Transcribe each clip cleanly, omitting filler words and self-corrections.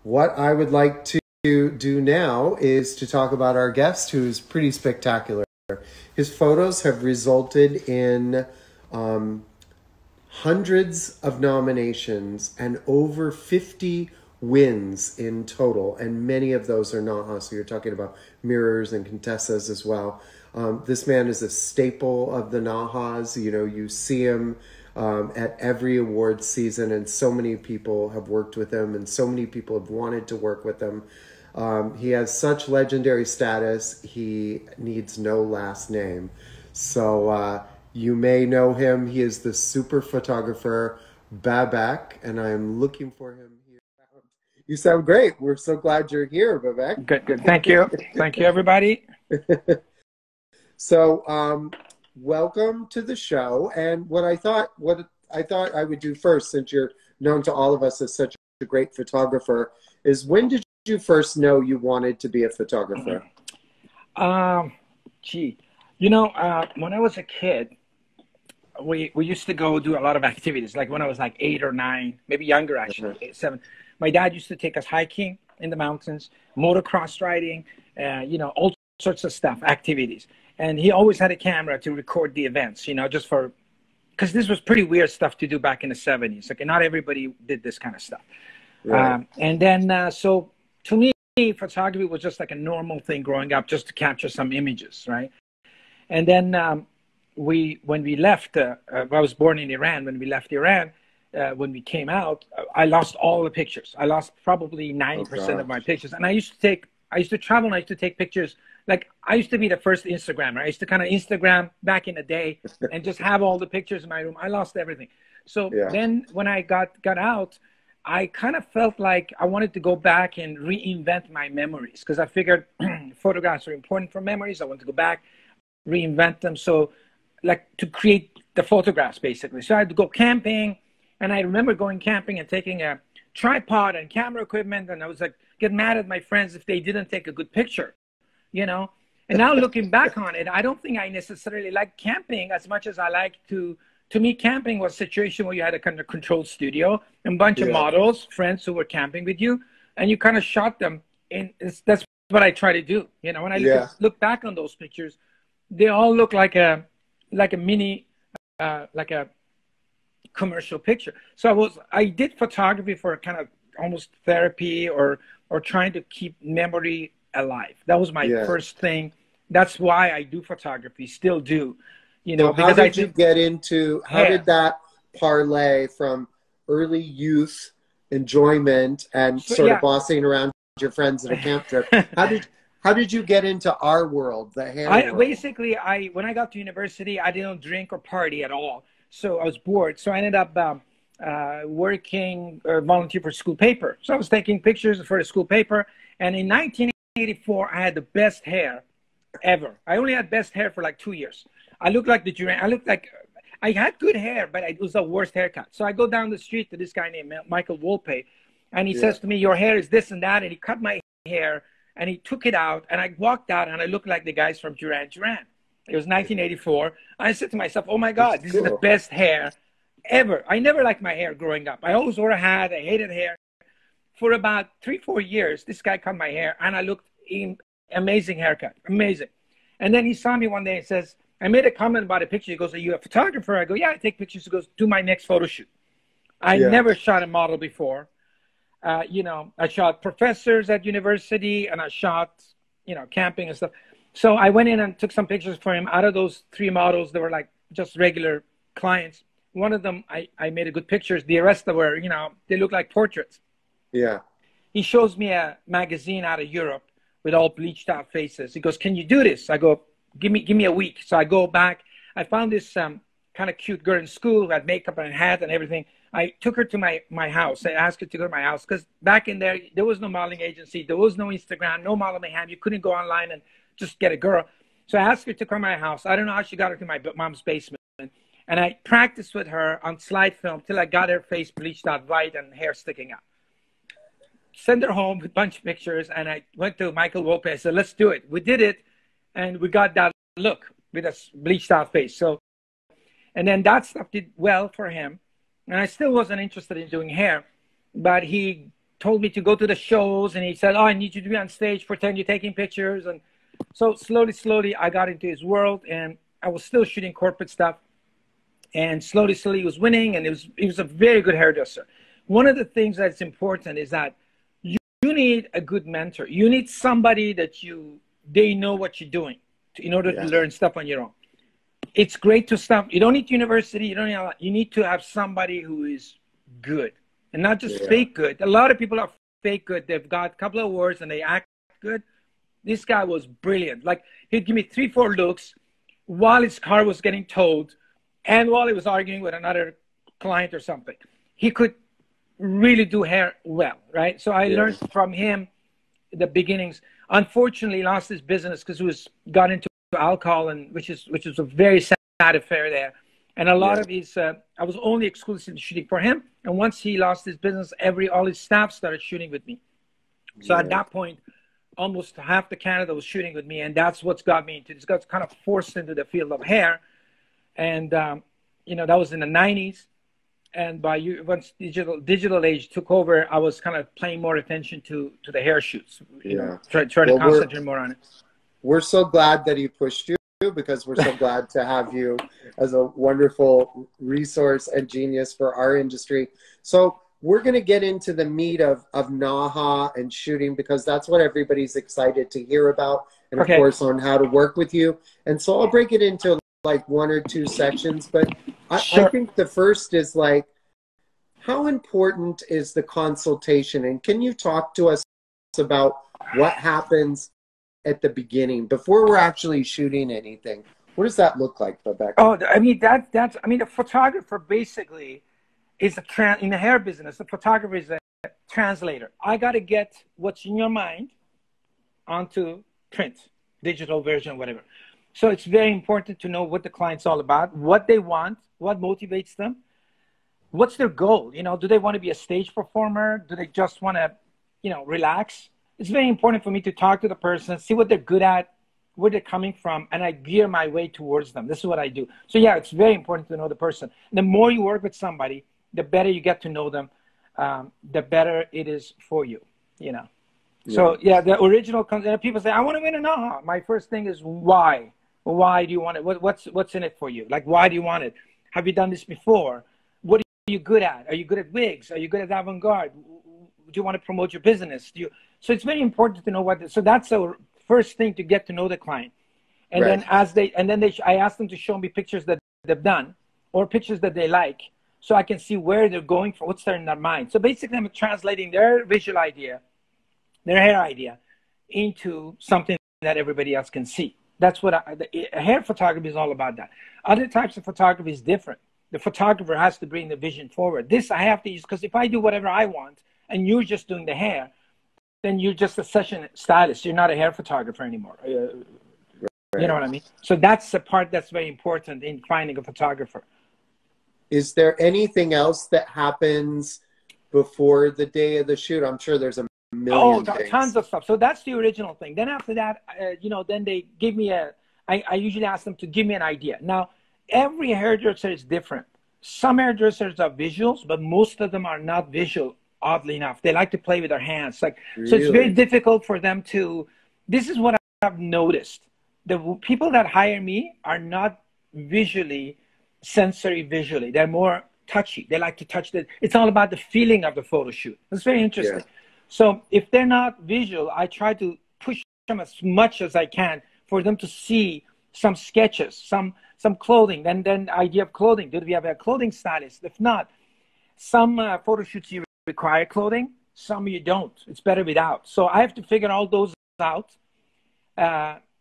what I would like to do now is to talk about our guest, who's pretty spectacular. His photos have resulted in hundreds of nominations and over 50 wins in total, and many of those are NAHA. So you're talking about mirrors and Contessas as well. This man is a staple of the NAHAs. You know, you see him at every award season, and so many people have worked with him, and so many people have wanted to work with him. He has such legendary status, he needs no last name. So you may know him. He is the super photographer Babak, and I am looking for him here. You sound great. We're so glad you're here, Babak. Good, good. Thank you. Thank you, everybody. So welcome to the show. And what I thought I would do first, since you're known to all of us as such a great photographer, is when did you first know you wanted to be a photographer? You know, when I was a kid, we used to go do a lot of activities. Like when I was like 8 or 9, maybe younger actually, 8, 7. My dad used to take us hiking in the mountains, motocross riding, you know, all sorts of stuff, activities. And he always had a camera to record the events, you know, just for, because this was pretty weird stuff to do back in the 70s. Like not everybody did this kind of stuff. Right. And then, so to me, photography was just like a normal thing growing up, just to capture some images, right? And then when we left, I was born in Iran. When we left Iran, when we came out, I lost all the pictures. I lost probably 90% of my pictures. And I used to travel and I used to take pictures. Like I used to be the first Instagrammer. I used to kind of Instagram back in the day and just have all the pictures in my room. I lost everything. So then when I got out, I kind of felt like I wanted to go back and reinvent my memories, because I figured photographs are important for memories. I want to go back, reinvent them. So like to create the photographs basically. So I had to go camping, and I remember going camping and taking a tripod and camera equipment, and I was like, get mad at my friends if they didn't take a good picture, you know? And now looking back on it, I don't think I necessarily like camping as much as I like to me, camping was a situation where you had a kind of controlled studio and a bunch of models, friends who were camping with you, and you kind of shot them. And that's what I try to do. You know, when I look back on those pictures, they all look like a mini, like a commercial picture. So I did photography for kind of almost therapy or trying to keep memory alive. That was my first thing. That's why I do photography, still do. You know, so how did you get into, how did that parlay from early youth enjoyment and sort of bossing around your friends at a camp trip? How did you get into our world, the hair world? Basically, when I got to university, I didn't drink or party at all. So I was bored. So I ended up working or volunteer for school paper. So I was taking pictures for the school paper. And in 1984, I had the best hair ever. I only had best hair for like 2 years. I looked like the Duran. I looked like I had good hair, but it was the worst haircut. So I go down the street to this guy named Michael Volpe, and he says to me, "Your hair is this and that," and he cut my hair and he took it out, and I walked out and I looked like the guys from Duran Duran. It was 1984. I said to myself, "Oh my God, this is the best hair ever." I never liked my hair growing up. I always wore a hat. I hated hair. For about 3-4 years, this guy cut my hair, and I looked amazing haircut, amazing. And then he saw me one day and says, I made a comment about a picture. He goes, "Are you a photographer?" I go, "Yeah, I take pictures." He goes, "Do my next photo shoot." I never shot a model before. You know, I shot professors at university, and I shot, you know, camping and stuff. So I went in and took some pictures for him. Out of those 3 models, they were like just regular clients. One of them, I made a good pictures. The rest were, you know, they look like portraits. Yeah. He shows me a magazine out of Europe with all bleached out faces. He goes, "Can you do this?" I go, give me a week. So I go back. I found this kind of cute girl in school who had makeup and a hat and everything. I took her to my house. I asked her to go to my house because back in there was no modeling agency. There was no Instagram, no Model Mayhem. You couldn't go online and just get a girl. So I asked her to come to my house. I don't know how she got her to my mom's basement. And I practiced with her on slide film till I got her face bleached out white and hair sticking out. Send her home with a bunch of pictures. And I went to Michael Volpe. I said, "Let's do it." We did it. And we got that look with a bleached out face. So, and then that stuff did well for him. And I still wasn't interested in doing hair, but he told me to go to the shows, and he said, "Oh, I need you to be on stage, pretend you're taking pictures." And so slowly, I got into his world, and I was still shooting corporate stuff. And slowly, he was winning, and he was a very good hairdresser. One of the things that's important is that you need a good mentor. You need somebody that they know what you're doing in order to learn stuff on your own. It's great to stuff. You don't need university. You need to have somebody who is good, and not just fake good. A lot of people are fake good. They've got a couple of awards and they act good. This guy was brilliant. Like, he'd give me 3-4 looks while his car was getting towed and while he was arguing with another client or something. He could really do hair well, right? So I learned from him the beginnings. Unfortunately, he lost his business because he got into alcohol, and which is a very sad affair there. And a lot of his, I was only exclusively shooting for him. And once he lost his business, all his staff started shooting with me. So at that point, almost half the Canada was shooting with me, and that's what's got me into this. Got kind of forced into the field of hair, and you know, that was in the 90s. And once digital age took over, I was kind of paying more attention to the hair shoots. You know, try to concentrate more on it. We're so glad that he pushed you, because we're so glad to have you as a wonderful resource and genius for our industry. So we're going to get into the meat of Naha and shooting, because that's what everybody's excited to hear about, and of course on how to work with you. And so I'll break it into like 1 or 2 sections, but I think the first is like, how important is the consultation? And can you talk to us about what happens at the beginning before we're actually shooting anything? What does that look like, Babak? Oh, I mean, the photographer basically is in the hair business. The photographer is a translator. I got to get what's in your mind onto print, digital version, whatever. So it's very important to know what the client's all about, what they want, what motivates them, what's their goal. You know, do they want to be a stage performer? Do they just want to, you know, relax? It's very important for me to talk to the person, see what they're good at, where they're coming from, and I gear my way towards them. This is what I do. So yeah, it's very important to know the person. The more you work with somebody, the better you get to know them, the better it is for you, you know. So yeah, the original people say, I want to win a Naha. My first thing is why? Why do you want it? What's in it for you? Like, why do you want it? Have you done this before? What are you good at? Are you good at wigs? Are you good at avant-garde? Do you want to promote your business? So it's very important to know so that's the first thing, to get to know the client. And then I ask them to show me pictures that they've done or pictures that they like, so I can see where they're going for, what's there in their mind. So basically I'm translating their visual idea, their hair idea, into something that everybody else can see. That's what hair photography is all about. That other types of photography is different. The photographer has to bring the vision forward. This I have to use, because if I do whatever I want and you're just doing the hair, then you're just a session stylist. You're not a hair photographer anymore. You know what I mean? So that's the part that's very important in finding a photographer. Is there anything else that happens before the day of the shoot? I'm sure there's a million things. Tons of stuff. So that's the original thing. Then after that, you know, then they give me I usually ask them to give me an idea. Now, every hairdresser is different. Some hairdressers are visuals, but most of them are not visual, oddly enough. They like to play with their hands. So it's very difficult for them to, this is what I've noticed. The people that hire me are not sensory visually. They're more touchy. They like to touch it's all about the feeling of the photo shoot. It's very interesting. So if they're not visual, I try to push them as much as I can for them to see some sketches, some clothing, and then idea of clothing. Do we have a clothing stylist? If not, some photo shoots you require clothing, some you don't. It's better without. So I have to figure all those out.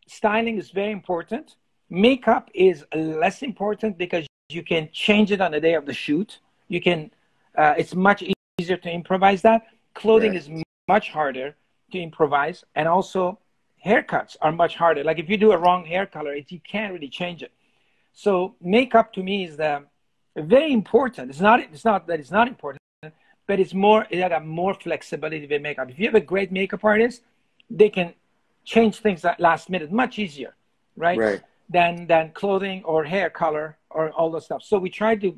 Styling is very important. Makeup is less important because you can change it on the day of the shoot. You can, it's much easier to improvise that. Clothing is much harder to improvise, and also haircuts are much harder. Like if you do a wrong hair color, you can't really change it. So makeup to me is very important. It's not that it's not important, but it's more, it had more flexibility with makeup. If you have a great makeup artist, they can change things at last minute much easier, right? Than clothing or hair color or all the stuff. So we try to,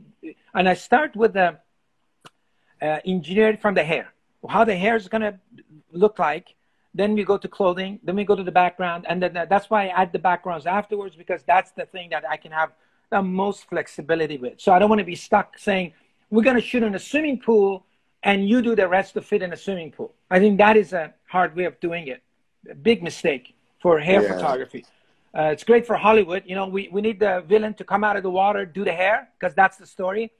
and I start with the engineering from the hair. how the hair is going to look like. Then we go to clothing, then we go to the background, and then that's why I add the backgrounds afterwards, because that's the thing that I can have the most flexibility with. So I don't want to be stuck saying, we're going to shoot in a swimming pool and you do the rest of it in a swimming pool. I think that is a hard way of doing it. A big mistake for hair photography. It's great for Hollywood. You know, we need the villain to come out of the water, do the hair, because that's the story.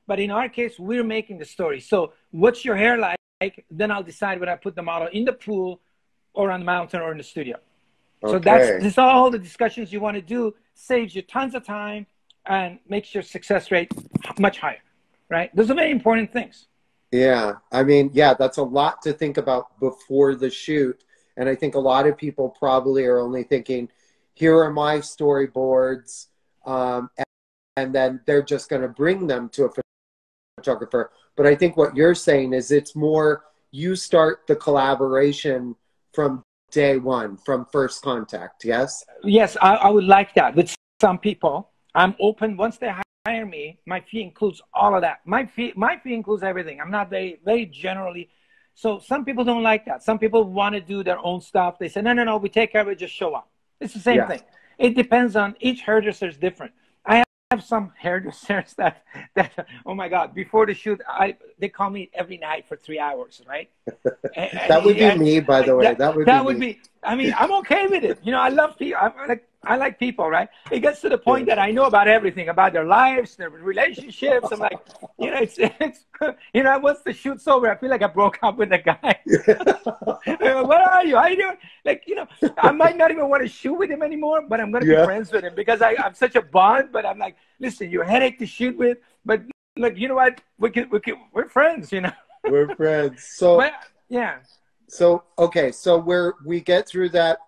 But in our case, we're making the story. So what's your hair like? Then I'll decide whether I put the model in the pool or on the mountain or in the studio. Okay. So that's all the discussions you want to do, saves you tons of time and makes your success rate much higher, right? Those are very important things. Yeah. I mean, yeah, that's a lot to think about before the shoot. And I think a lot of people probably are only thinking, here are my storyboards. And then they're just going to bring them to a photographer. But I think what you're saying is it's more, you start the collaboration from day one, from first contact. Yes. Yes. I would like that. With some people, I'm open. Once they hire me, my fee includes all of that. My fee includes everything. I'm not very generally. So some people don't like that. Some people want to do their own stuff. They say, no, we take care of it, just show up. It's the same thing. It depends on, each hairdresser is different. I have some hairdressers that oh my God, before the shoot, they call me every night for 3 hours, right? That would be me, by the way. That would be, I mean, I'm okay with it. You know, I love people. I like people, right? It gets to the point that I know about everything, about their lives, their relationships. I'm like, you know, it's you know, once the shoot's over, I feel like I broke up with the guy. Where are you? How you doing? Like, you know, I might not even want to shoot with him anymore, but I'm going to be friends with him because I'm such a bond. But I'm like, listen, you're a headache to shoot with, but look, you know what? We're friends, you know. We're friends. So, but, yeah. So, okay. So we get through that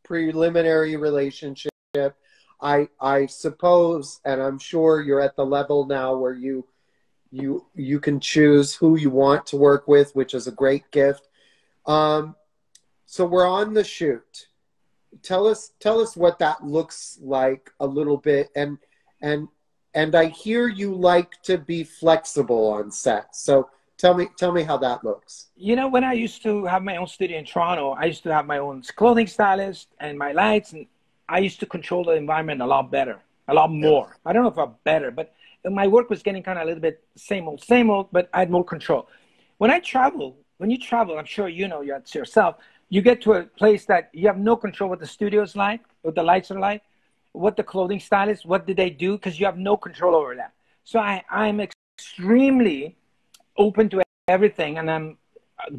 preliminary relationship. I suppose, and I'm sure you're at the level now where you can choose who you want to work with, which is a great gift. So we're on the shoot. Tell us what that looks like a little bit, and I hear you like to be flexible on set. So tell me how that looks. You know, when I used to have my own studio in Toronto, I used to have my own clothing stylist and my lights, and I used to control the environment a lot better, a lot more. I don't know if I'm better, but my work was getting kind of a little bit same old, but I had more control. When you travel, I'm sure you know yourself, you get to a place that you have no control what the studio is like, what the lights are like, what the clothing stylist, what did they do, because you have no control over that. So I'm extremely open to everything, and I'm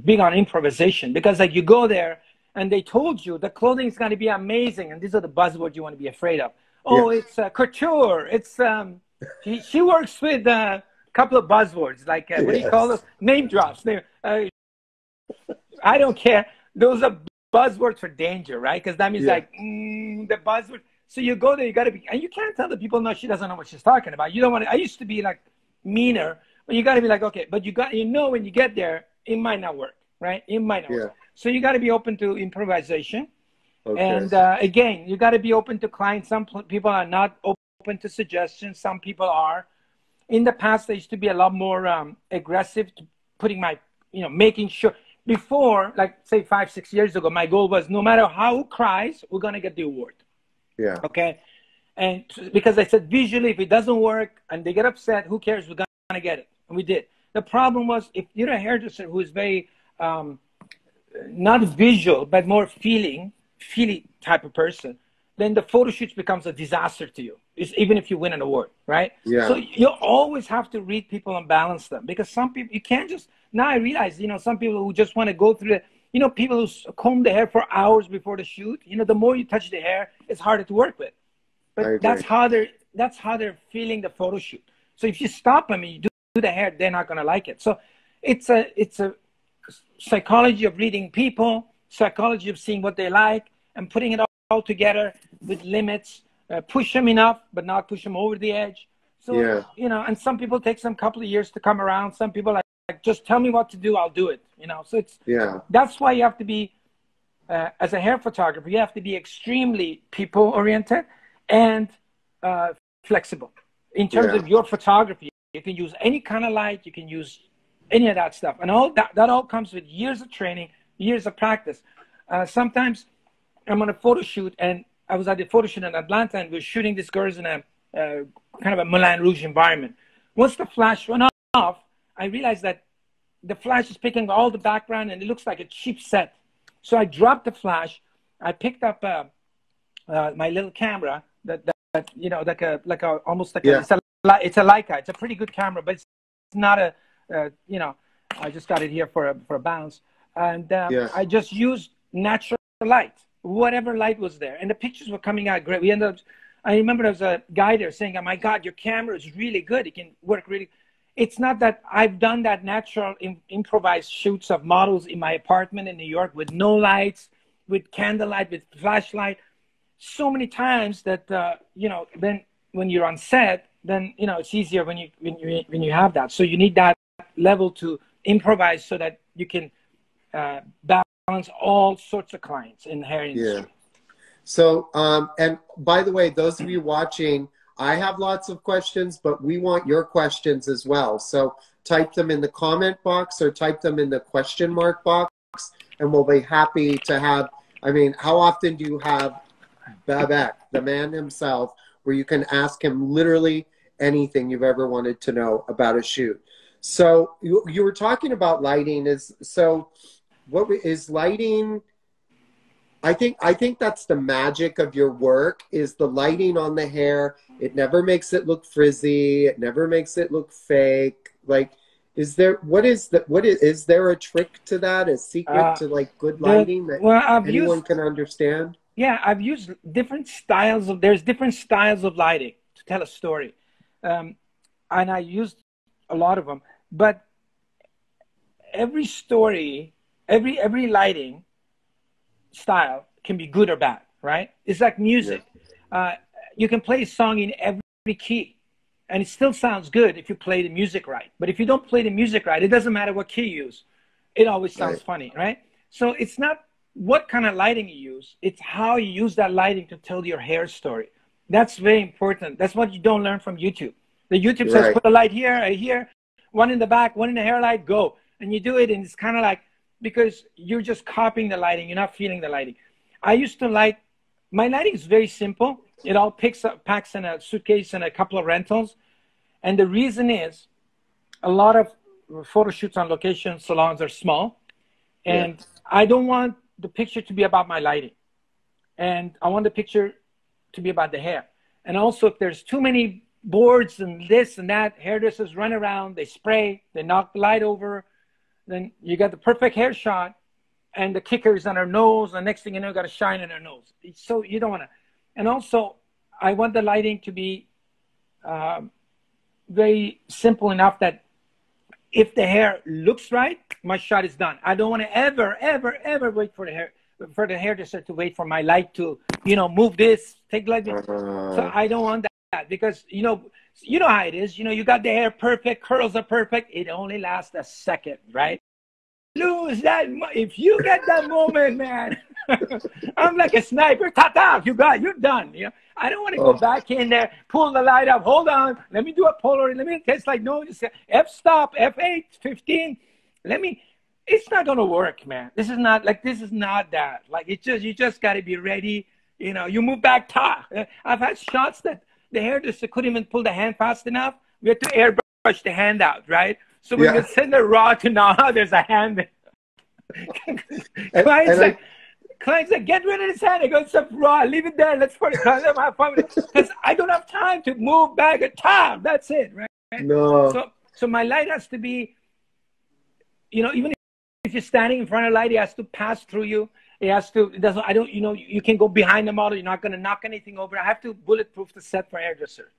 big on improvisation, because like you go there and they told you the clothing is going to be amazing, and these are the buzzwords you want to be afraid of. Oh, it's couture. It's she works with a couple of buzzwords like what do you call those? Name drops. I don't care. Those are buzzwords for danger, right? Because that means like the buzzword. So you go there, you got to be, and you can't tell the people, no, she doesn't know what she's talking about. You don't want to. I used to be like meaner, but you got to be like, okay, but you know when you get there, it might not work, right? It might not work. So you got to be open to improvisation. Okay. And again, you got to be open to clients. Some people are not open to suggestions. Some people are. In the past, I used to be a lot more aggressive to putting my, making sure. Before, like say 5-6 years ago, my goal was no matter how who cries, we're going to get the award. Yeah. Okay. And because I said visually, if it doesn't work and they get upset, who cares? We're going to get it. And we did. The problem was if you're a hairdresser who is very, not visual, but more feely type of person, then the photo shoots becomes a disaster to you. Even if you win an award, right? Yeah. So you always have to read people and balance them, because some people, you can't just, now I realize, some people who just want to go through the, people who comb the hair for hours before the shoot, the more you touch the hair, it's harder to work with. But that's how they're feeling the photo shoot. So if you stop them and you do the hair, they're not going to like it. So it's a psychology of reading people, psychology of seeing what they like and putting it all together with limits. Push them enough, but not push them over the edge. So, and some people take some couple of years to come around. Some people like just tell me what to do, I'll do it. So that's why you have to be, as a hair photographer, you have to be extremely people oriented and flexible in terms of your photography. You can use any kind of light. You can use any of that stuff. And all that all comes with years of training, years of practice. Sometimes I'm on a photo shoot, and I was at the photo shoot in Atlanta, and we were shooting these girls in a kind of a Moulin Rouge environment. Once the flash went off, I realized that the flash is picking all the background, and it looks like a cheap set. So I dropped the flash. I picked up my little camera that you know, almost like Yeah. it's a Leica. It's a pretty good camera, but it's not a you know, I just got it here for a bounce, and Yeah. I just used natural light, whatever light was there, and the pictures were coming out great. We ended up. I remember there was a guy there saying, "Oh my God, your camera is really good. It can work really." It's not that I've done that natural improvised shoots of models in my apartment in New York with no lights, with candlelight, with flashlight, so many times that you know. Then when you're on set, then you know it's easier when you have that. So you need that level to improvise so that you can balance all sorts of clients in the hair industry. Yeah. So, and by the way, those of you watching, I have lots of questions, but we want your questions as well. So type them in the comment box or type them in the question mark box, and we'll be happy to have, I mean, how often do you have Babak, the man himself, where you can ask him literally anything you've ever wanted to know about a shoot? So you were talking about lighting. What is lighting? I think that's the magic of your work, is the lighting on the hair. It never makes it look frizzy. It never makes it look fake. Like, is there a trick to that? A secret to like good lighting that anyone can understand? Yeah, I've used different styles of. There's different styles of lighting to tell a story, and I used a lot of them. But every story, every lighting style can be good or bad, right? It's like music. Yeah. You can play a song in every key, and it still sounds good if you play the music right. But if you don't play the music right, it doesn't matter what key you use. It always sounds funny, right? So it's not what kind of lighting you use. It's how you use that lighting to tell your hair story. That's very important. That's what you don't learn from YouTube. The YouTube says, put a light here, one in the back, one in the hair light, go. And you do it, and it's kind of like, because you're just copying the lighting. You're not feeling the lighting. I used to light, my lighting is very simple. It all packs in a suitcase and a couple of rentals. And the reason is a lot of photo shoots on location salons are small. And I don't want the picture to be about my lighting. And I want the picture to be about the hair. And also, if there's too many boards and this and that, hairdressers run around, they spray, they knock the light over, then you got the perfect hair shot, and the kicker is on her nose, and the next thing you know, you got a shine on her nose. So you don't want to. And also, I want the lighting to be very simple enough that if the hair looks right, my shot is done. I don't want to ever wait for the hairdresser to wait for my light to, you know, move this, take light. So I don't want that, because you know how it is. You know, you got the hair perfect, curls are perfect. It only lasts a second, right? Lose that. If you get that moment, man, I'm like a sniper. Ta-ta, you're done. You know, I don't want to go back in there, pull the light up. Hold on, let me do a Polaroid. Let me test. Like, no, just f-stop, f8, 15. It's not gonna work, man. This is not that. Like, you just got to be ready. You know, you move back. I've had shots that the hairdresser couldn't even pull the hand fast enough. We had to airbrush the hand out, right? So we would send the raw to now there's a hand there. Clients like, get rid of this hand. I go, it's a raw, leave it there. Let's put it on. Have fun with it. Because I don't have time to move back a time. That's it, right? No. So my light has to be, you know, even if you're standing in front of the light, it has to pass through you. It has to, you know, you can go behind the model. You're not going to knock anything over. I have to bulletproof the set for hairdresser.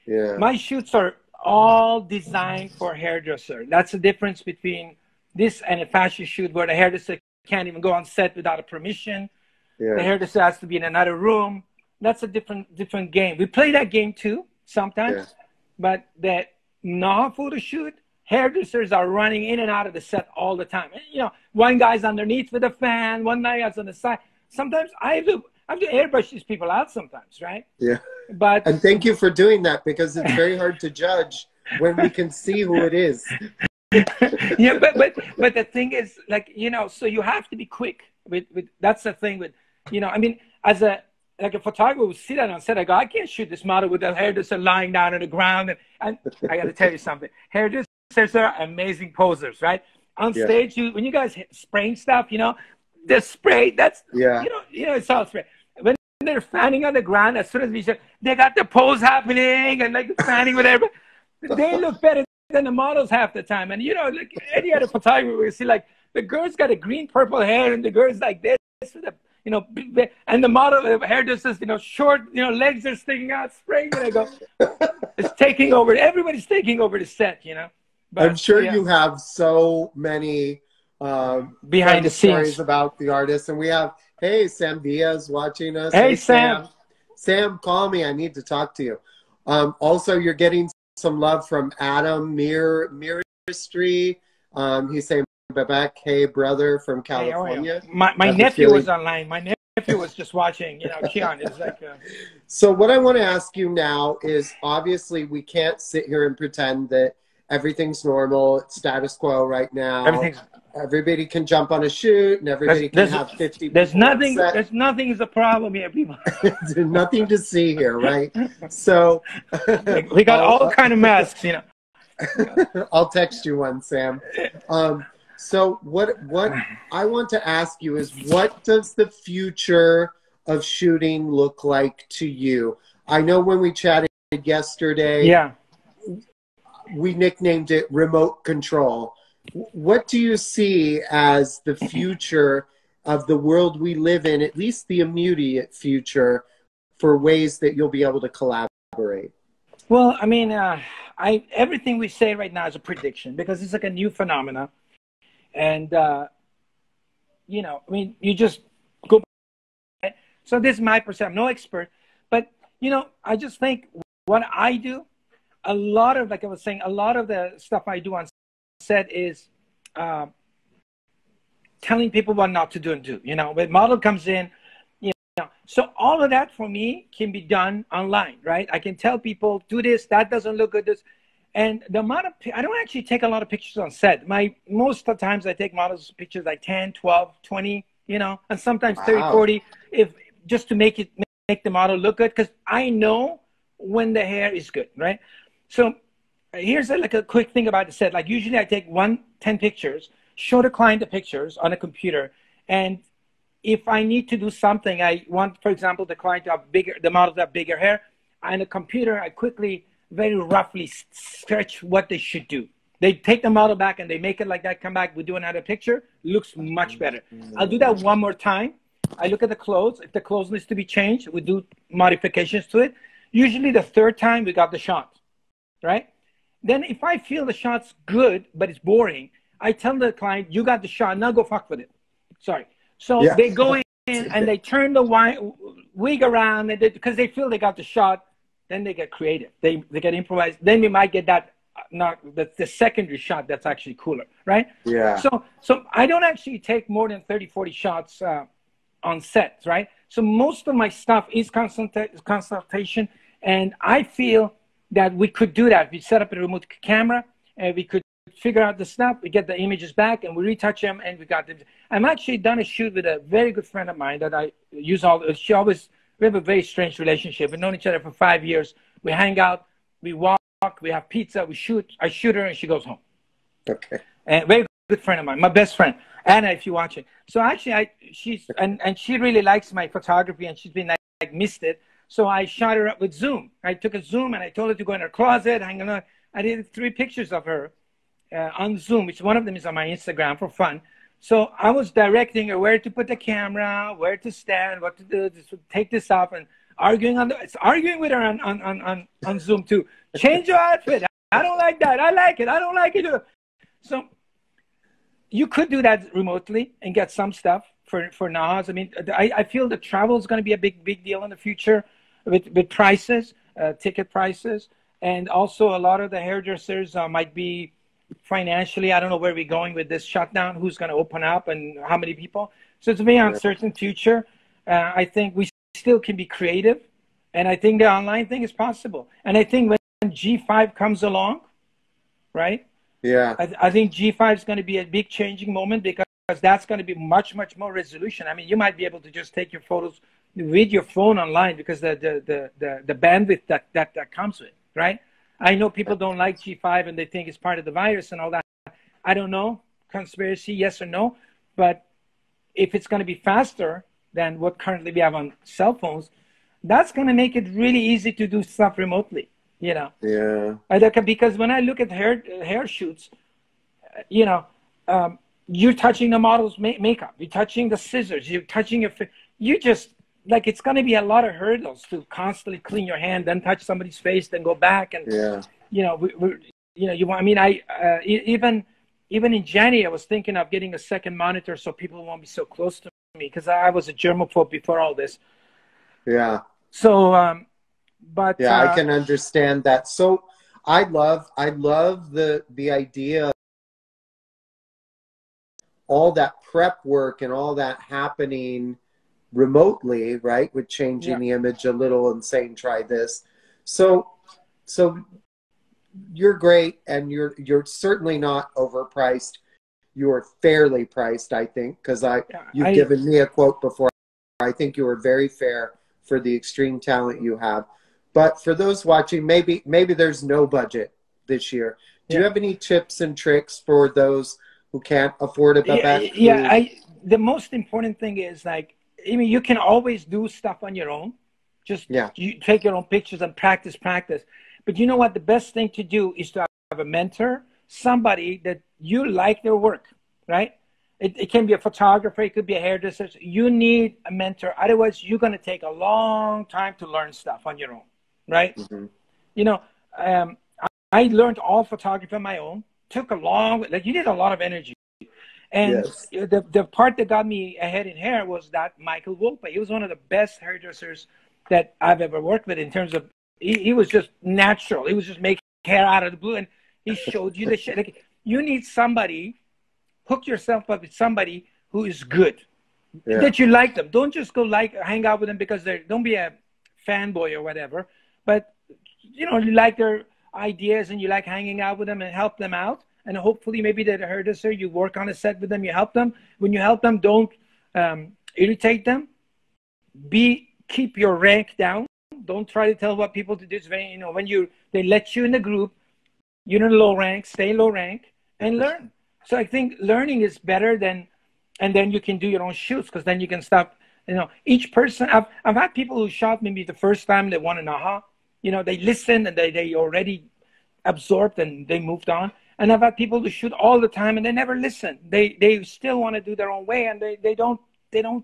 Yeah. My shoots are all designed for hairdresser. That's the difference between this and a fashion shoot where the hairdresser can't even go on set without a permission. The hairdresser has to be in another room. That's a different game. We play that game too sometimes, but that non-photo shoot, hairdressers are running in and out of the set all the time. You know, one guy's underneath with a fan, one guy's on the side. Sometimes I have to airbrush these people out sometimes, right? Yeah. But and thank you for doing that, because it's very hard to judge when we can see who it is. Yeah, but the thing is, like, you know, so you have to be quick with that's the thing with, you know, I mean, as a like a photographer would sit down and say, I go, I can't shoot this model with the hairdresser lying down on the ground. And I got to tell you something, hairdressers are amazing posers, right? On Yeah. stage, when you guys spraying stuff, you know, the spray, that's, Yeah. you know, it's all spray. When they're fanning on the ground, as soon as we say, they got the pose happening and like fanning with everybody, they look better than the models half the time. And, you know, like any other photographer, we see like the girl's got a green purple hair and the girl's like this with a, you know, and the model, the hairdresser's, you know, short, you know, legs are sticking out, spraying, and I go, it's taking over. Everybody's taking over the set, you know. But, I'm sure yeah, you have so many behind the stories scenes about the artists, and we have, hey, Sam Diaz watching us. Hey, Sam. Sam, call me. I need to talk to you. Also, you're getting some love from Adam Miristry. He's saying, Babak, hey, brother from California. Hey, my nephew was online. My nephew was just watching, you know, Keon is like. So what I want to ask you now is, obviously, we can't sit here and pretend that everything's normal. It's status quo right now. Everybody can jump on a shoot, and everybody can have 50. There's nothing. There's nothing is a problem here, people. There's nothing to see here, right? So we got all kind of masks, you know. I'll text you one, Sam. So what I want to ask you is, what does the future of shooting look like to you? I know when we chatted yesterday, yeah, we nicknamed it remote control. What do you see as the future of the world we live in, at least the immediate future, for ways that you'll be able to collaborate? Well, I mean, everything we say right now is a prediction because it's like a new phenomena. And, you know, I mean, you just go. So this is my perception. I'm no expert. But, you know, I just think what I do, a lot of, like I was saying, a lot of the stuff I do on set is telling people what not to do and do. You know, when model comes in, you know, so all of that for me can be done online, right? I can tell people, do this, that doesn't look good, this. And the amount of, I don't actually take a lot of pictures on set. Most of the times I take models pictures like 10, 12, 20, you know, and sometimes 30, 40, just to make the model look good. Because I know when the hair is good, right? So here's like a quick thing about the set. Like usually I take 10 pictures, show the client the pictures on a computer. And if I need to do something, I want, for example, the client to have the model to have bigger hair. On a computer, I quickly, very roughly sketch what they should do. They take the model back and they make it like that, come back, we do another picture, looks much better. I'll do that one more time. I look at the clothes. If the clothes needs to be changed, we do modifications to it. Usually the third time we got the shot, right? Then if I feel the shot's good, but it's boring, I tell the client, you got the shot, now go fuck with it. Sorry. So they go in and they turn the wig around because they feel they got the shot. Then they get creative. They get improvised. Then we might get that, not the secondary shot that's actually cooler, right? Yeah. So I don't actually take more than 30, 40 shots on set, right? So most of my stuff is consultation, and I feel that we could do that. We set up a remote camera, and we could figure out the stuff. We get the images back, and we retouch them, and we got them. I'm actually done a shoot with a very good friend of mine that I use we have a very strange relationship. We've known each other for 5 years. We hang out, we walk, we have pizza, we shoot. I shoot her and she goes home. Okay. And very good friend of mine, my best friend, Anna, if you're watching. So actually, she really likes my photography, and she's been like missed it. So I shot her up with Zoom. I took a Zoom and I told her to go in her closet, hang on. I did 3 pictures of her on Zoom, which one of them is on my Instagram for fun. So I was directing her where to put the camera, where to stand, what to do, take this off, and arguing with her on Zoom too. Change your outfit. I don't like that. I like it. I don't like it. So you could do that remotely and get some stuff for Nas. I mean, I feel that travel is going to be a big deal in the future with prices, ticket prices, and also a lot of the hairdressers might be financially, I don't know where we're going with this shutdown, who's going to open up and how many people. So it's a very uncertain future. I think we still can be creative, and I think the online thing is possible. And I think when G5 comes along, right, Yeah. I think G5 is going to be a big changing moment because that's going to be much, much more resolution. I mean, you might be able to just take your photos with your phone online because the bandwidth that comes with, right? I know people don't like G5 and they think it's part of the virus and all that. I don't know, conspiracy, yes or no, but if it's going to be faster than what currently we have on cell phones, that's going to make it really easy to do stuff remotely, you know. Yeah. Because when I look at hair shoots, you know, you're touching the model's makeup, you're touching the scissors, you're touching you just, like, it's going to be a lot of hurdles to constantly clean your hand, then touch somebody's face, then go back. And, Yeah. you know, you know, you want, I mean, even in January, I was thinking of getting a second monitor so people won't be so close to me because I was a germaphobe before all this. Yeah. So, but yeah, I can understand that. So I love the idea of all that prep work and all that happening remotely, right? With changing the image a little and saying, try this. So you're great, and you're certainly not overpriced. You're fairly priced, I think, because you've given me a quote before. I think you were very fair for the extreme talent you have. But for those watching, maybe there's no budget this year. Do you have any tips and tricks for those who can't afford a Babette? The most important thing is, like, I mean, you can always do stuff on your own. Just you take your own pictures and practice. But you know what? The best thing to do is to have a mentor, somebody that you like their work, right? It can be a photographer, it could be a hairdresser. You need a mentor. Otherwise, you're going to take a long time to learn stuff on your own, right? Mm-hmm. You know, I learned all photography on my own. Took a long, like, you need a lot of energy. And the part that got me ahead in hair was that Michael Wolpe. He was one of the best hairdressers that I've ever worked with in terms of, he was just natural. He was just making hair out of the blue, and he showed you the shit. Like, you need somebody, hook yourself up with somebody who is good, that you like them. Don't just go hang out with them because don't be a fanboy or whatever, but, you know, you like their ideas and you like hanging out with them and help them out. And hopefully maybe they're a hairdresser, you work on a set with them, you help them. When you help them, don't irritate them. Keep your rank down. Don't try to tell what people to do. It's very, you know, when they let you in the group, you're in low rank, stay low rank and learn. So I think learning is better and then you can do your own shoots, because then you can stop, you know, each person. I've had people who shot maybe the first time they want an aha, you know, they listened and they already absorbed and they moved on. And I've had people who shoot all the time and they never listen. They still want to do their own way, and they don't win.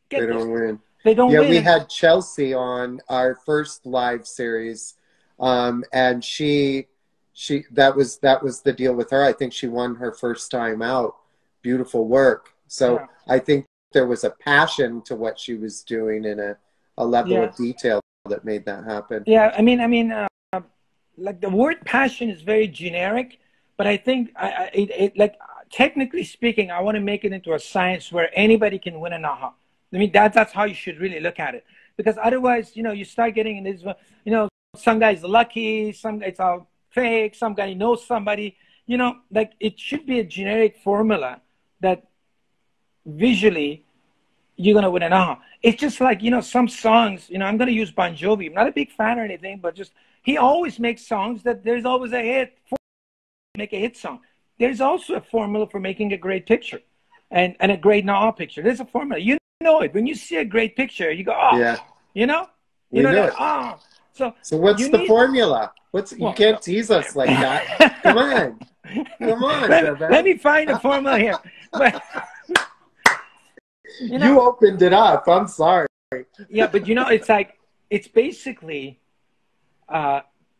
They don't win. We had Chelsea on our first live series, and she that was the deal with her. I think she won her first time out. Beautiful work. So I think there was a passion to what she was doing and a level of detail that made that happen. Yeah, I mean, like, the word passion is very generic, but I think like, technically speaking, I want to make it into a science where anybody can win an aha. I mean, that's how you should really look at it, because otherwise, you know, you start getting in this, you know, some guy's lucky, some guy's all fake, some guy knows somebody, you know, like, it should be a generic formula that visually you're going to win an aha. It's just like, you know, some songs, you know, I'm going to use Bon Jovi. I'm not a big fan or anything, but just, he always makes songs that there's always a hit. Make a hit song. There's also a formula for making a great picture and a great aha picture. There's a formula. You know it. When you see a great picture, you go, oh, you know? You know that, oh. So what's the formula? You can't tease us like that. Come on. Come on. Let me find a formula here. But, you opened it up. I'm sorry. Yeah, but you know, it's like, it's basically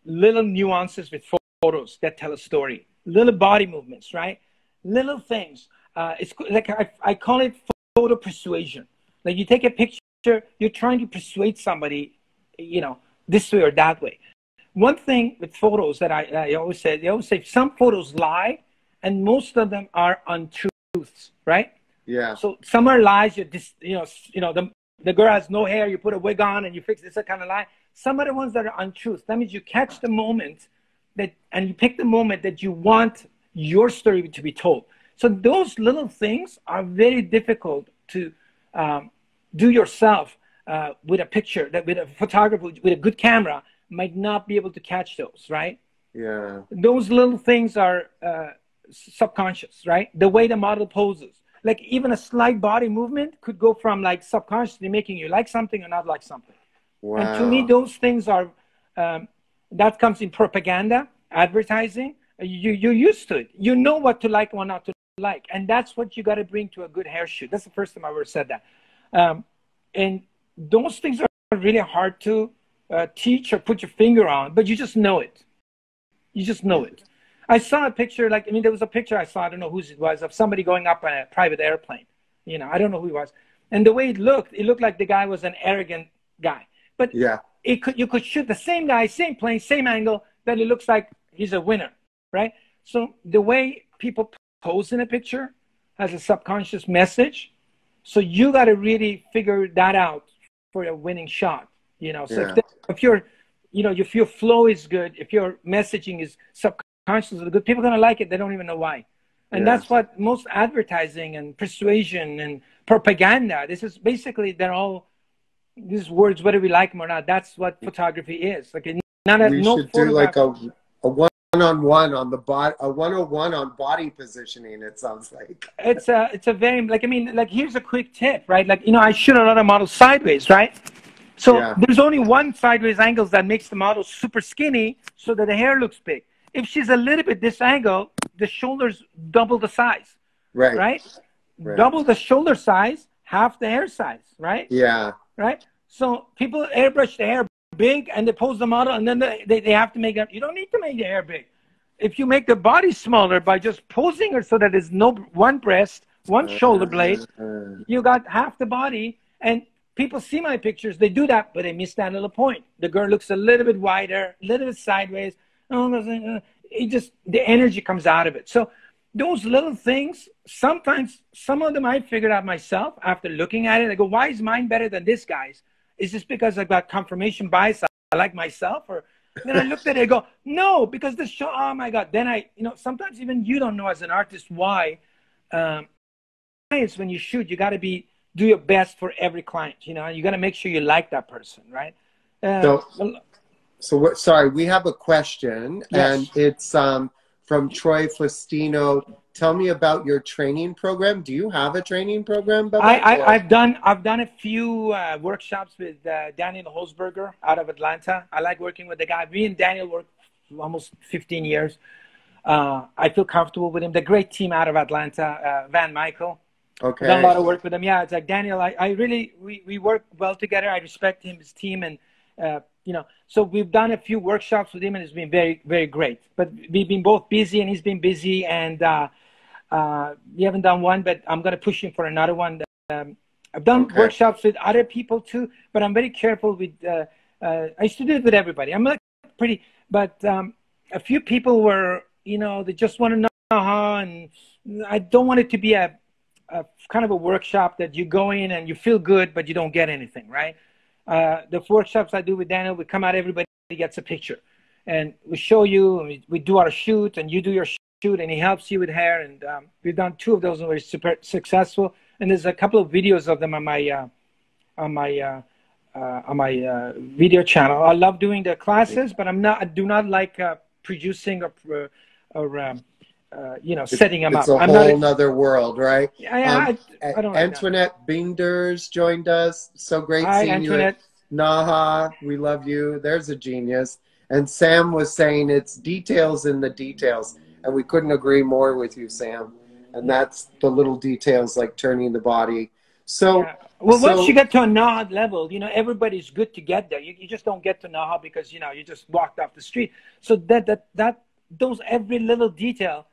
little nuances with photos that tell a story. Little body movements, right? Little things. It's like, I call it photo persuasion. Like, you take a picture, you're trying to persuade somebody, you know, this way or that way. One thing with photos that I always say, they always say some photos lie, and most of them are untruths, right? Yeah. So some are lies. You know, the girl has no hair. You put a wig on and you fix it. It's a kind of lie. Some are the ones that are untruths. That means you catch the moment and you pick the moment that you want your story to be told. So those little things are very difficult to do yourself with a picture, that with a photographer with a good camera might not be able to catch those, right? Yeah. Those little things are subconscious, right? The way the model poses, like even a slight body movement could go from like subconsciously making you like something or not like something. Wow. And to me, those things are, that comes in propaganda, advertising. You're used to it. You know what to like and what not to like. And that's what you got to bring to a good hair shoot. That's the first time I ever said that. And those things are really hard to teach or put your finger on, but you just know it. You just know it. I saw a picture, like, I mean, there was a picture I saw, I don't know whose it was, of somebody going up on a private airplane. You know, I don't know who he was. And the way it looked like the guy was an arrogant guy. But yeah, you could shoot the same guy, same plane, same angle, that it looks like he's a winner, right? So the way people pose in a picture has a subconscious message. So you got to really figure that out for a winning shot, you know. So yeah. if you're, you know, if your flow is good, if your messaging is subconsciously good, people are going to like it. They don't even know why. And that's what most advertising and persuasion and propaganda, this is basically, they're all these words, whether we like them or not. That's what photography is. Like, We should do like a one-on-one on the body, a 101 on body positioning, it sounds like. It's a very, like, I mean, like, here's a quick tip, right? Like, you know, I shoot a lot of models sideways, right? So there's only one sideways angle that makes the model super skinny so that the hair looks big. If she's a little bit this angle, the shoulders double the size, right? Double the shoulder size, half the hair size, right? Yeah. Right? So people airbrush the hair big and they pose the model, and then they have to make it. You don't need to make the hair big. If you make the body smaller by just posing her so that there's no one breast, one shoulder blade, you got half the body. And people see my pictures, they do that, but they miss that little point. The girl looks a little bit wider, a little bit sideways. It just, the energy comes out of it. So those little things, sometimes, some of them I figured out myself after looking at it. I go, why is mine better than this guy's? Is this because I got confirmation bias? I like myself? Or then I looked at it and go, no, because this show, oh my God. Then I, you know, sometimes even you don't know as an artist why. It's when you shoot, you got to do your best for every client. You know, you got to make sure you like that person, right? Sorry, we have a question, and it's from Troy Flastino. Tell me about your training program. Do you have a training program? I've done a few workshops with Daniel Holzberger out of Atlanta. I like working with the guy. Me and Daniel worked for almost 15 years. I feel comfortable with him. The great team out of Atlanta, Van Michael. Okay. I've done a lot of work with him. Yeah, it's like Daniel. I really, we work well together. I respect him, his team, and you know, so we've done a few workshops with him, and it's been very, very great. But we've been both busy, and he's been busy, and we haven't done one, but I'm going to push him for another one. I've done workshops with other people too, but I'm very careful with, I used to do it with everybody. I'm not pretty, but a few people were, you know, they just want to know how, and I don't want it to be a kind of a workshop that you go in and you feel good, but you don't get anything, right? The workshops I do with Daniel, we come out, everybody gets a picture, and we show you, and we do our shoot, and you do your shoot, and he helps you with hair. And we've done 2 of those, and we're super successful. And there's a couple of videos of them on my video channel. I love doing the classes, but I do not like producing or you know, setting them up. It's a whole nother world, right? I don't like Antoinette Binders joined us. So great seeing Antoinette. you. Naha, we love you. There's a genius. And Sam was saying it's details in the details. And we couldn't agree more with you, Sam. And that's the little details like turning the body. So, well, once you get to a Naha level, you know, everybody's good to get there. You just don't get to Naha because, you know, you just walked off the street. So those every little detail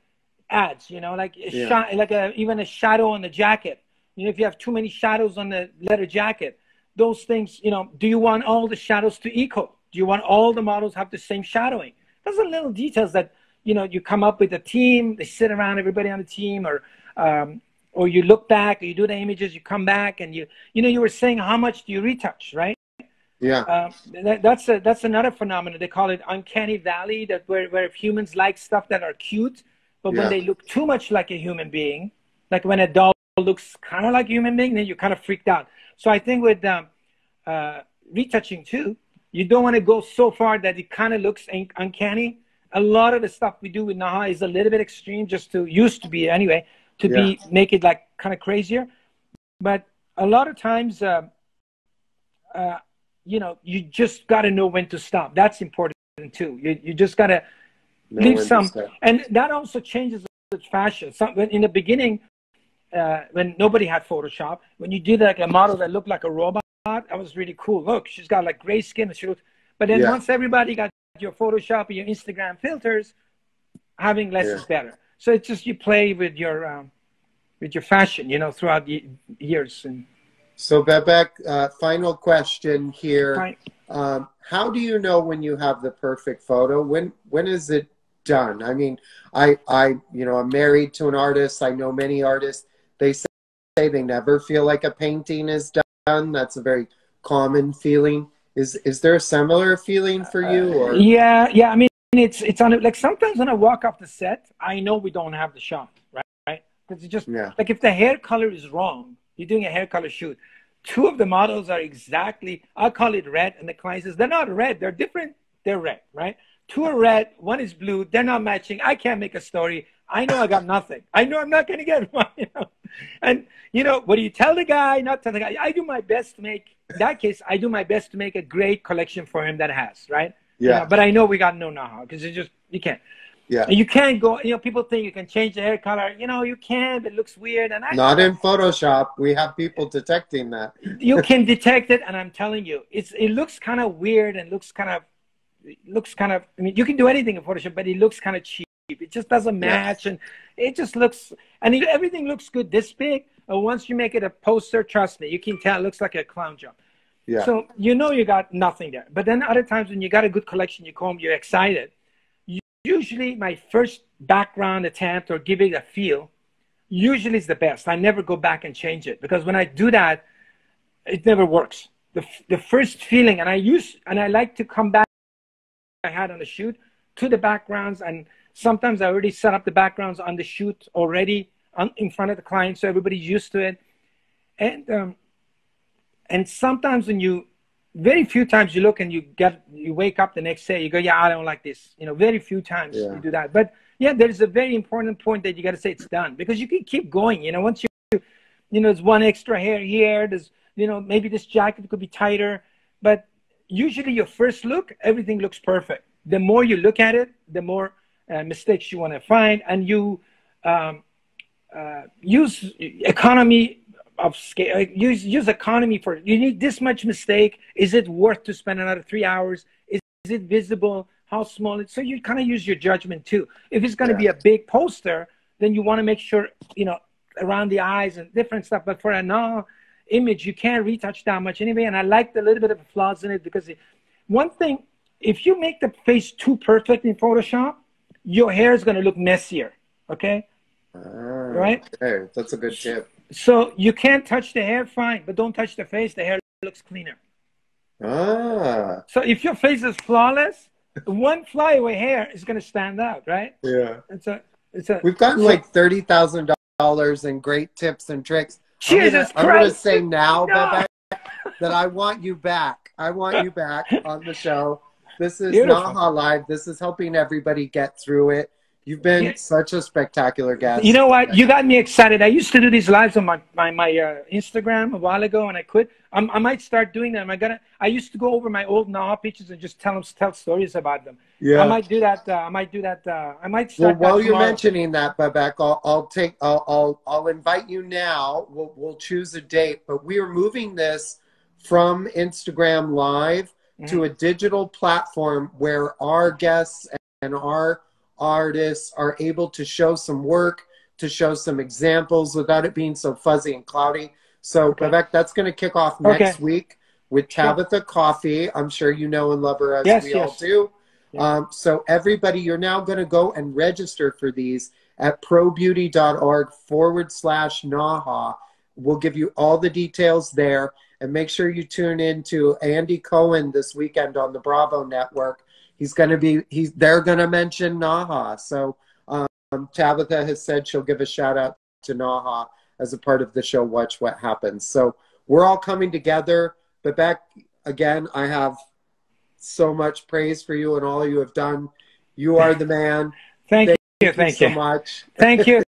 adds, you know, like even a shadow on the jacket. You know, if you have too many shadows on the leather jacket, those things, you know, do you want all the shadows to equal? Do you want all the models have the same shadowing? Those are little details that, you know, you come up with a team, they sit around, everybody on the team, or you look back, or you do the images, you come back, and you know, you were saying how much do you retouch, right? Yeah. That's another phenomenon. They call it uncanny valley, that where if humans like stuff that are cute, but when Yeah. they look too much like a human being, like when a doll looks kind of like a human being, then you're kind of freaked out. So I think with retouching too, you don't want to go so far that it kind of looks uncanny. A lot of the stuff we do with Naha is a little bit extreme, just to used to be anyway, to be make it like kind of crazier. But a lot of times, you know, you just got to know when to stop. That's important too. You just got to leave some, and that also changes the fashion. In the beginning, when nobody had Photoshop, when you did like a model that looked like a robot, that was really cool. Look, she's got like gray skin and she looks. But then once everybody got your Photoshop and your Instagram filters, having less is better. So it's just you play with your fashion, you know, throughout the years. And so Babak, final question here. How do you know when you have the perfect photo? When is it done? I mean, I you know, I'm married to an artist. I know many artists. They say they never feel like a painting is done. That's a very common feeling. Is there a similar feeling for you? Or? Yeah. I mean, it's on like sometimes when I walk off the set, I know we don't have the shot, right? Because it's just like if the hair color is wrong, you're doing a hair color shoot. Two of the models are exactly, I call it red, and the client says they're not red, they're different, they're red, right? Two are red, one is blue, they're not matching. I can't make a story. I know I got nothing. I know I'm not going to get one, you know. And, you know, what do you tell the guy? Not tell the guy. I do my best to make, in that case, I do my best to make a great collection for him that has, right? Yeah. You know, but I know we got no know-how because it's just, you can't. Yeah. And you can't go, you know, people think you can change the hair color. You know, you can, but it looks weird. And not in Photoshop. We have people detecting that. You can detect it, and I'm telling you, it looks kind of weird and looks kind of, I mean, you can do anything in Photoshop, but it looks kind of cheap. It just doesn't match, and it just looks, and everything looks good this big. But once you make it a poster, trust me, you can tell it looks like a clown job. Yeah. So you know you got nothing there. But then other times when you got a good collection, you come, you're excited. Usually my first background attempt or giving a feel usually is the best. I never go back and change it because when I do that, it never works. The first feeling, and I like to come back I had on the shoot to the backgrounds, and sometimes I already set up the backgrounds on the shoot already in front of the client, so everybody's used to it. And sometimes when very few times you look and you wake up the next day, you go, yeah, I don't like this. You know, very few times you do that. But yeah, there's a very important point that you got to say it's done because you can keep going. You know, once you know, there's one extra hair here. There's, you know, maybe this jacket could be tighter. But usually your first look, everything looks perfect. The more you look at it, the more mistakes you want to find. And you use economy of scale. Use economy for, you need this much mistake. Is it worth to spend another 3 hours? Is it visible? How small? So you kind of use your judgment too. If it's going to be a big poster, then you want to make sure, you know, around the eyes and different stuff. But for a Naha image, you can't retouch that much anyway. And I liked a little bit of flaws in it because one thing, if you make the face too perfect in Photoshop, your hair is going to look messier. Okay. Right. Okay. That's a good tip. So you can't touch the hair, fine, but don't touch the face. The hair looks cleaner. So if your face is flawless, one flyaway hair is going to stand out, right? Yeah. We've gotten like $30,000 in great tips and tricks. Jesus Christ! I'm going to say now, Babak, that I want you back. I want you back on the show. This is Naha Live. This is helping everybody get through it. You've been such a spectacular guest. You know what? You got me excited. I used to do these lives on my Instagram a while ago, and I quit. I might start doing them. I used to go over my old Naha pictures and just tell stories about them. Yeah. I might do that. I might start. Well, while you're mentioning that, Babak, I'll invite you now. We'll choose a date, but we are moving this from Instagram Live to a digital platform where our guests and our artists are able to show some work, to show some examples without it being so fuzzy and cloudy. So, Babak, that's going to kick off next week with Tabitha Coffee. I'm sure you know and love her as we all do. Yeah. So everybody, you're now going to go and register for these at probeauty.org/Naha. We'll give you all the details there. And make sure you tune in to Andy Cohen this weekend on the Bravo Network. They're going to mention Naha. So Tabitha has said she'll give a shout out to Naha as a part of the show Watch What Happens. So we're all coming together. But back again, I have so much praise for you and all you have done. You are the man. Thank you so much. Thank you.